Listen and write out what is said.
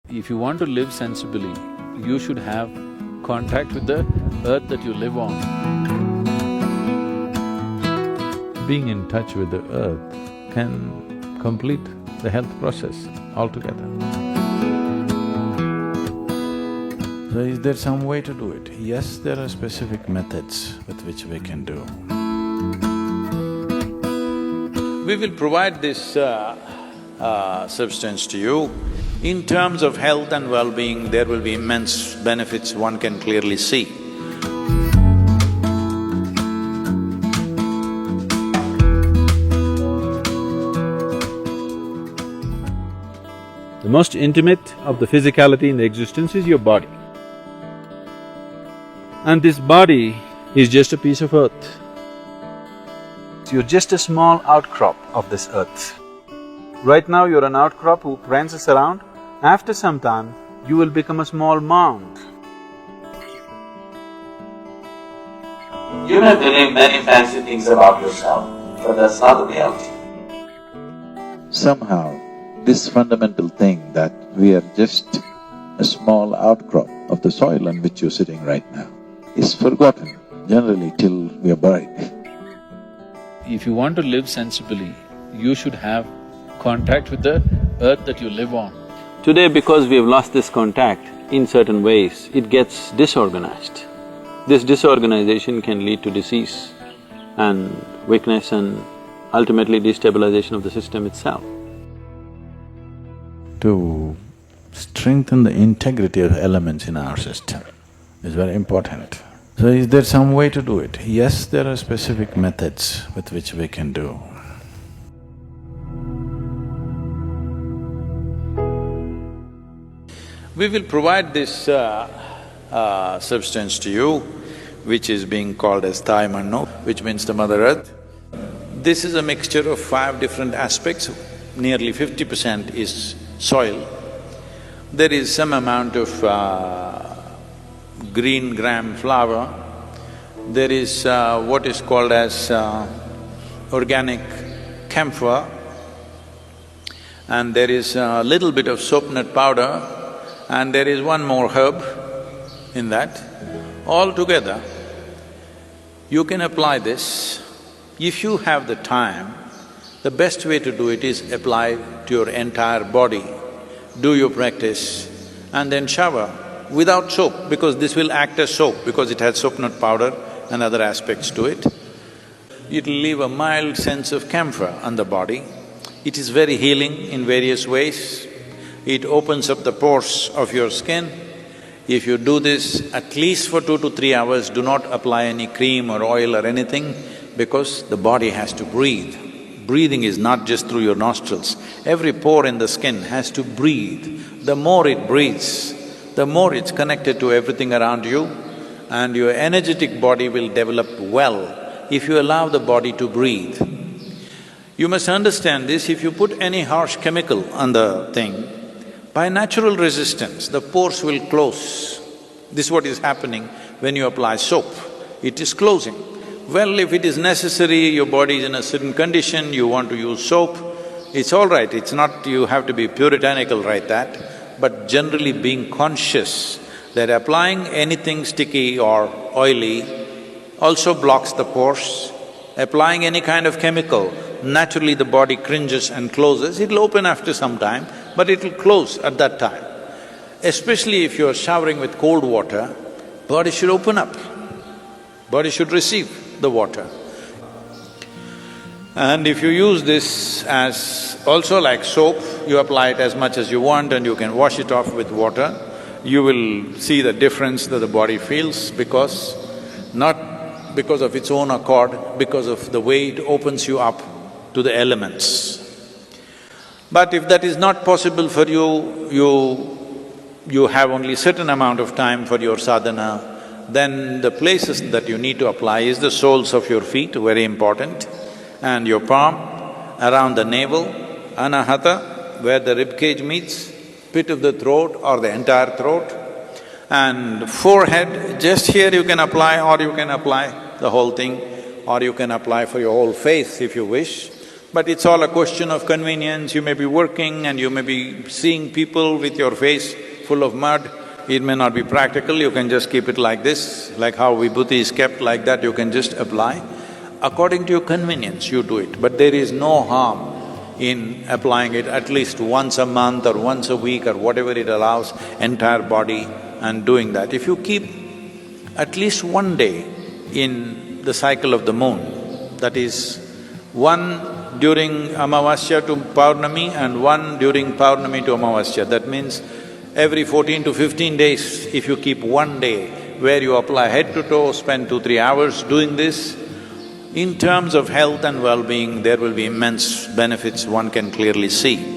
If you want to live sensibly, you should have contact with the earth that you live on. Being in touch with the earth can complete the health process altogether. So is there some way to do it? Yes, there are specific methods with which we can do. We will provide this substance to you. In terms of health and well-being, there will be immense benefits one can clearly see. The most intimate of the physicality in the existence is your body. And this body is just a piece of earth. You're just a small outcrop of this earth. Right now you're an outcrop who prances around. After some time, you will become a small mound. You may believe many fancy things about yourself, but that's not the reality. Somehow, this fundamental thing that we are just a small outcrop of the soil on which you're sitting right now is forgotten generally till we are buried. If you want to live sensibly, you should have contact with the earth that you live on. Today, because we have lost this contact, in certain ways, it gets disorganized. This disorganization can lead to disease and weakness and ultimately destabilization of the system itself. To strengthen the integrity of elements in our system is very important. So is there some way to do it? Yes, there are specific methods with which we can do. We will provide this substance to you, which is being called as Thai Mannu, which means the Mother Earth. This is a mixture of 5 different aspects. Nearly 50% is soil. There is some amount of green gram flour. There is what is called as organic camphor, and there is a little bit of soap nut powder, and there is one more herb in that. All together, you can apply this. If you have the time, the best way to do it is apply to your entire body. Do your practice and then shower without soap, because this will act as soap because it has soap nut powder and other aspects to it. It'll leave a mild sense of camphor on the body. It is very healing in various ways. It opens up the pores of your skin. If you do this at least for 2 to 3 hours, do not apply any cream or oil or anything, because the body has to breathe. Breathing is not just through your nostrils. Every pore in the skin has to breathe. The more it breathes, the more it's connected to everything around you, and your energetic body will develop well if you allow the body to breathe. You must understand this, if you put any harsh chemical on the thing, by natural resistance, the pores will close. This is what is happening when you apply soap. It is closing. Well, if it is necessary, your body is in a certain condition, you want to use soap, it's all right, it's not… you have to be puritanical like that, but generally being conscious that applying anything sticky or oily also blocks the pores. Applying any kind of chemical, naturally the body cringes and closes. It'll open after some time, but it'll close at that time. Especially if you're showering with cold water, body should open up, body should receive the water. And if you use this as also like soap, you apply it as much as you want and you can wash it off with water, you will see the difference that the body feels, because… not because of its own accord, because of the way it opens you up to the elements. But if that is not possible for you, you have only certain amount of time for your sadhana, then the places that you need to apply is the soles of your feet, very important, and your palm, around the navel, anahata, where the rib cage meets, pit of the throat or the entire throat, and forehead, just here you can apply, or you can apply the whole thing, or you can apply for your whole face if you wish. But it's all a question of convenience. You may be working and you may be seeing people with your face full of mud. It may not be practical, you can just keep it like this, like how vibhuti is kept like that, you can just apply. According to your convenience, you do it, but there is no harm in applying it at least once a month or once a week or whatever it allows, entire body, and doing that. If you keep at least one day in the cycle of the moon, that is, one during Amavasya to Paurnami and one during Paurnami to Amavasya, that means every 14 to 15 days, if you keep one day where you apply head to toe, spend 2-3 hours doing this, in terms of health and well-being, there will be immense benefits one can clearly see.